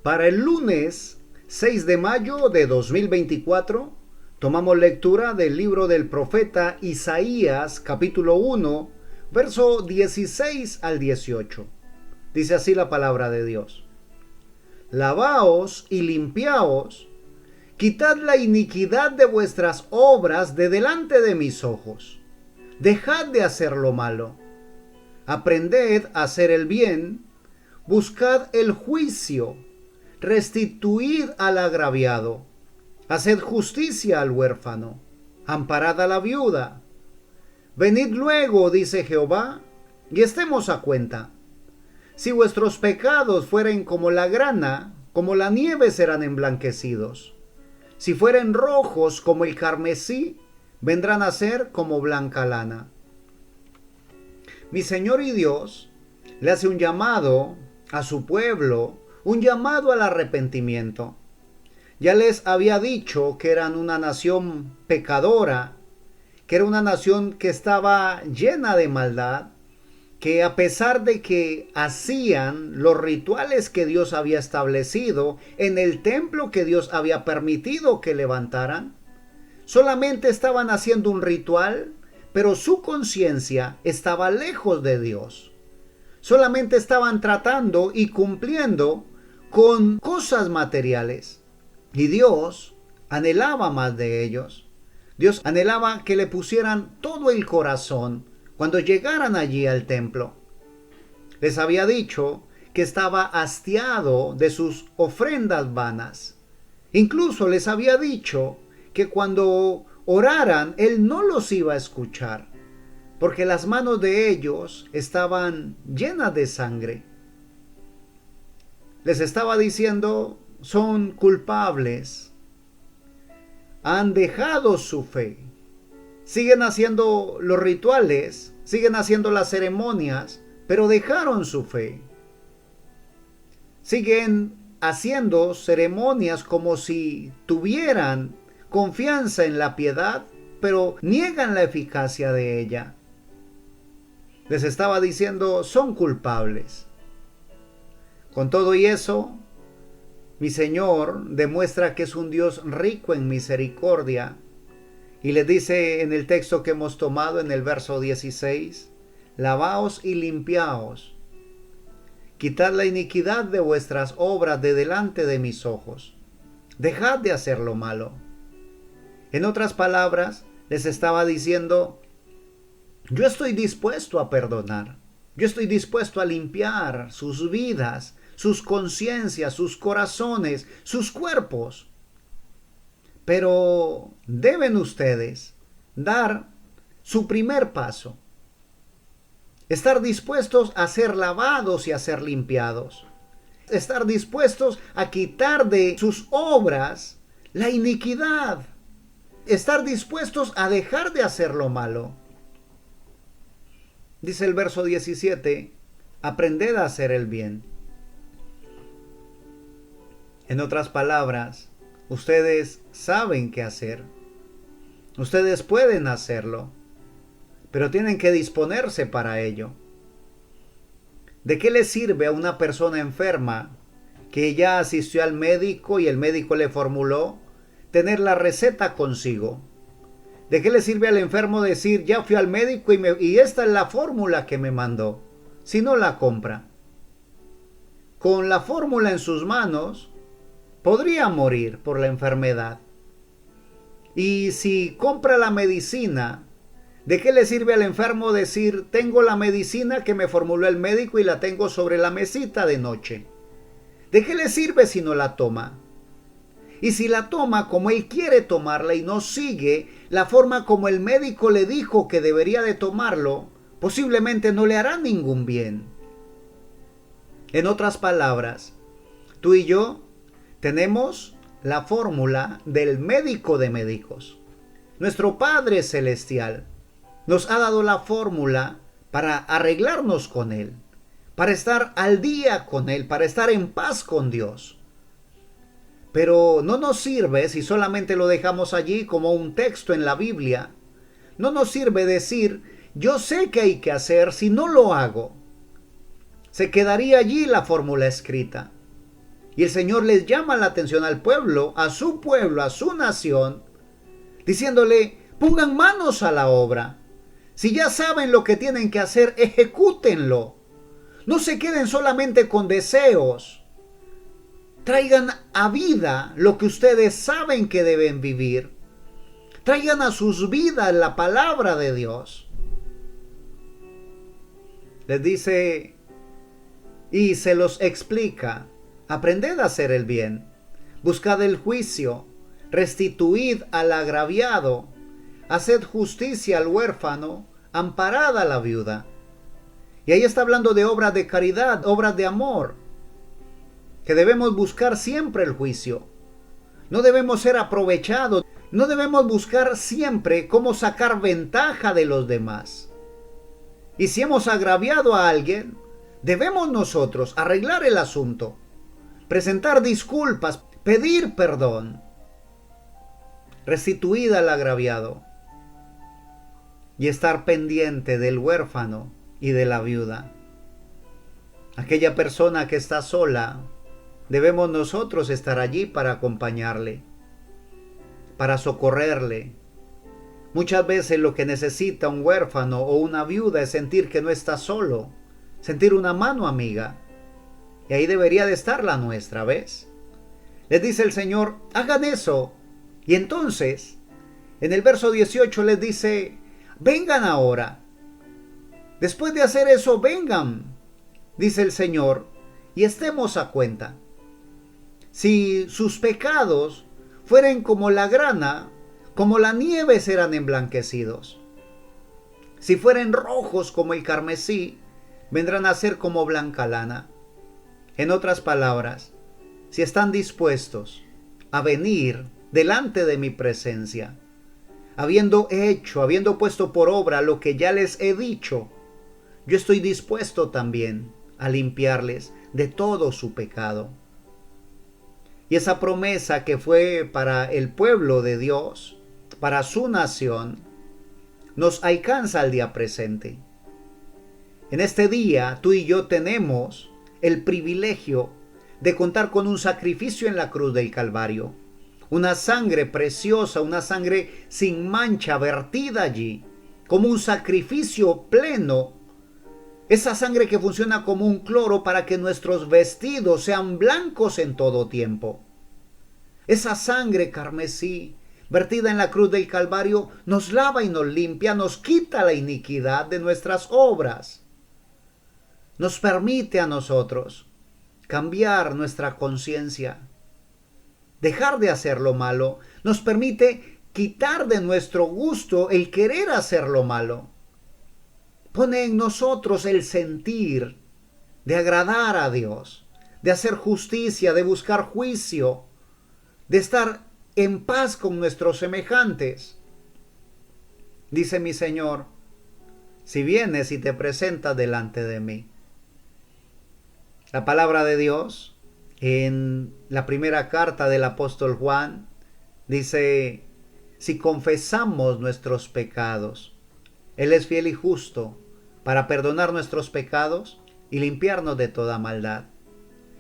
Para el lunes 6 de mayo de 2024, tomamos lectura del libro del profeta Isaías, capítulo 1, verso 16 al 18. Dice así la palabra de Dios. Lavaos y limpiaos, quitad la iniquidad de vuestras obras de delante de mis ojos. Dejad de hacer lo malo. Aprended a hacer el bien, buscad el juicio, restituid al agraviado, haced justicia al huérfano, amparad a la viuda. Venid luego, dice Jehová, y estemos a cuenta. Si vuestros pecados fueren como la grana, como la nieve serán emblanquecidos. Si fueren rojos como el carmesí, vendrán a ser como blanca lana. Mi Señor y Dios le hace un llamado a su pueblo, un llamado al arrepentimiento. Ya les había dicho que eran una nación pecadora, que era una nación que estaba llena de maldad, que a pesar de que hacían los rituales que Dios había establecido en el templo que Dios había permitido que levantaran, solamente estaban haciendo un ritual, pero su conciencia estaba lejos de Dios. Solamente estaban tratando y cumpliendo con cosas materiales. Y Dios anhelaba más de ellos. Dios anhelaba que le pusieran todo el corazón cuando llegaran allí al templo. Les había dicho que estaba hastiado de sus ofrendas vanas. Incluso les había dicho que cuando oraran, Él no los iba a escuchar, porque las manos de ellos estaban llenas de sangre. Les estaba diciendo, son culpables, han dejado su fe, siguen haciendo los rituales, siguen haciendo las ceremonias, pero dejaron su fe. Siguen haciendo ceremonias como si tuvieran confianza en la piedad, pero niegan la eficacia de ella. Les estaba diciendo, son culpables. Con todo y eso, mi Señor demuestra que es un Dios rico en misericordia y le dice en el texto que hemos tomado en el verso 16, lavaos y limpiaos, quitad la iniquidad de vuestras obras de delante de mis ojos, dejad de hacer lo malo. En otras palabras, les estaba diciendo, yo estoy dispuesto a perdonar, yo estoy dispuesto a limpiar sus vidas, sus conciencias, sus corazones, sus cuerpos. Pero deben ustedes dar su primer paso. Estar dispuestos a ser lavados y a ser limpiados. Estar dispuestos a quitar de sus obras la iniquidad. Estar dispuestos a dejar de hacer lo malo. Dice el verso 17, aprended a hacer el bien. En otras palabras, ustedes saben qué hacer. Ustedes pueden hacerlo, pero tienen que disponerse para ello. ¿De qué le sirve a una persona enferma que ya asistió al médico y el médico le formuló tener la receta consigo? ¿De qué le sirve al enfermo decir, ya fui al médico y esta es la fórmula que me mandó, si no la compra? Con la fórmula en sus manos, podría morir por la enfermedad. Y si compra la medicina, ¿de qué le sirve al enfermo decir, tengo la medicina que me formuló el médico y la tengo sobre la mesita de noche? ¿De qué le sirve si no la toma? Y si la toma como él quiere tomarla y no sigue la forma como el médico le dijo que debería de tomarlo, posiblemente no le hará ningún bien. En otras palabras, tú y yo tenemos la fórmula del médico de médicos. Nuestro Padre Celestial nos ha dado la fórmula para arreglarnos con Él, para estar al día con Él, para estar en paz con Dios. Pero no nos sirve si solamente lo dejamos allí como un texto en la Biblia. No nos sirve decir, yo sé qué hay que hacer si no lo hago. Se quedaría allí la fórmula escrita. Y el Señor les llama la atención al pueblo, a su nación, diciéndole, pongan manos a la obra. Si ya saben lo que tienen que hacer, ejecútenlo. No se queden solamente con deseos. Traigan a vida lo que ustedes saben que deben vivir. Traigan a sus vidas la palabra de Dios. Les dice y se los explica. Aprended a hacer el bien. Buscad el juicio. Restituid al agraviado. Haced justicia al huérfano. Amparad a la viuda. Y ahí está hablando de obras de caridad, obras de amor. Que debemos buscar siempre el juicio. No debemos ser aprovechados. No debemos buscar siempre cómo sacar ventaja de los demás. Y si hemos agraviado a alguien, debemos nosotros arreglar el asunto, presentar disculpas, pedir perdón, restituir al agraviado y estar pendiente del huérfano y de la viuda. Aquella persona que está sola, debemos nosotros estar allí para acompañarle, para socorrerle. Muchas veces lo que necesita un huérfano o una viuda es sentir que no está solo, sentir una mano amiga. Y ahí debería de estar la nuestra, ¿ves? Les dice el Señor, hagan eso. Y entonces, en el verso 18 les dice, vengan ahora. Después de hacer eso, vengan, dice el Señor, y estemos a cuenta. Si sus pecados fueren como la grana, como la nieve serán emblanquecidos. Si fueren rojos como el carmesí, vendrán a ser como blanca lana. En otras palabras, si están dispuestos a venir delante de mi presencia, habiendo puesto por obra lo que ya les he dicho, yo estoy dispuesto también a limpiarles de todo su pecado. Y esa promesa que fue para el pueblo de Dios, para su nación, nos alcanza al día presente. En este día, tú y yo tenemos el privilegio de contar con un sacrificio en la cruz del Calvario. Una sangre preciosa, una sangre sin mancha vertida allí, como un sacrificio pleno. Esa sangre que funciona como un cloro para que nuestros vestidos sean blancos en todo tiempo. Esa sangre carmesí vertida en la cruz del Calvario nos lava y nos limpia, nos quita la iniquidad de nuestras obras. Nos permite a nosotros cambiar nuestra conciencia, dejar de hacer lo malo, nos permite quitar de nuestro gusto el querer hacer lo malo. Pone en nosotros el sentir de agradar a Dios, de hacer justicia, de buscar juicio, de estar en paz con nuestros semejantes. Dice mi Señor, si vienes y te presentas delante de mí. La palabra de Dios en la primera carta del apóstol Juan dice, si confesamos nuestros pecados, Él es fiel y justo para perdonar nuestros pecados y limpiarnos de toda maldad.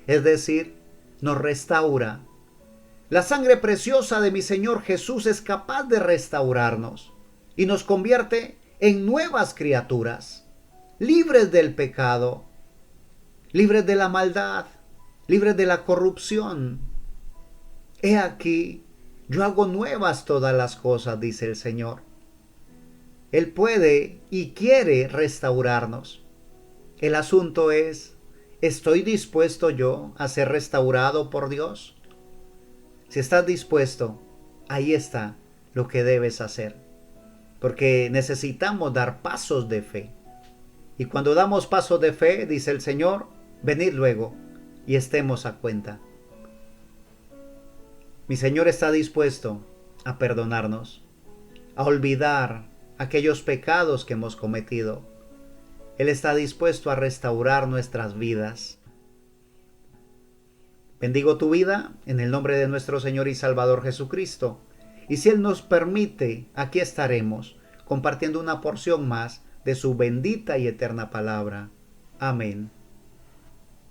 Es decir, nos restaura. La sangre preciosa de mi Señor Jesús es capaz de restaurarnos y nos convierte en nuevas criaturas, libres del pecado, libres de la maldad, libres de la corrupción. He aquí, yo hago nuevas todas las cosas, dice el Señor. Él puede y quiere restaurarnos. El asunto es, ¿estoy dispuesto yo a ser restaurado por Dios? Si estás dispuesto, ahí está lo que debes hacer. Porque necesitamos dar pasos de fe. Y cuando damos pasos de fe, dice el Señor, venid luego y estemos a cuenta. Mi Señor está dispuesto a perdonarnos, a olvidar aquellos pecados que hemos cometido. Él está dispuesto a restaurar nuestras vidas. Bendigo tu vida en el nombre de nuestro Señor y Salvador Jesucristo. Y si Él nos permite, aquí estaremos compartiendo una porción más de su bendita y eterna palabra. Amén.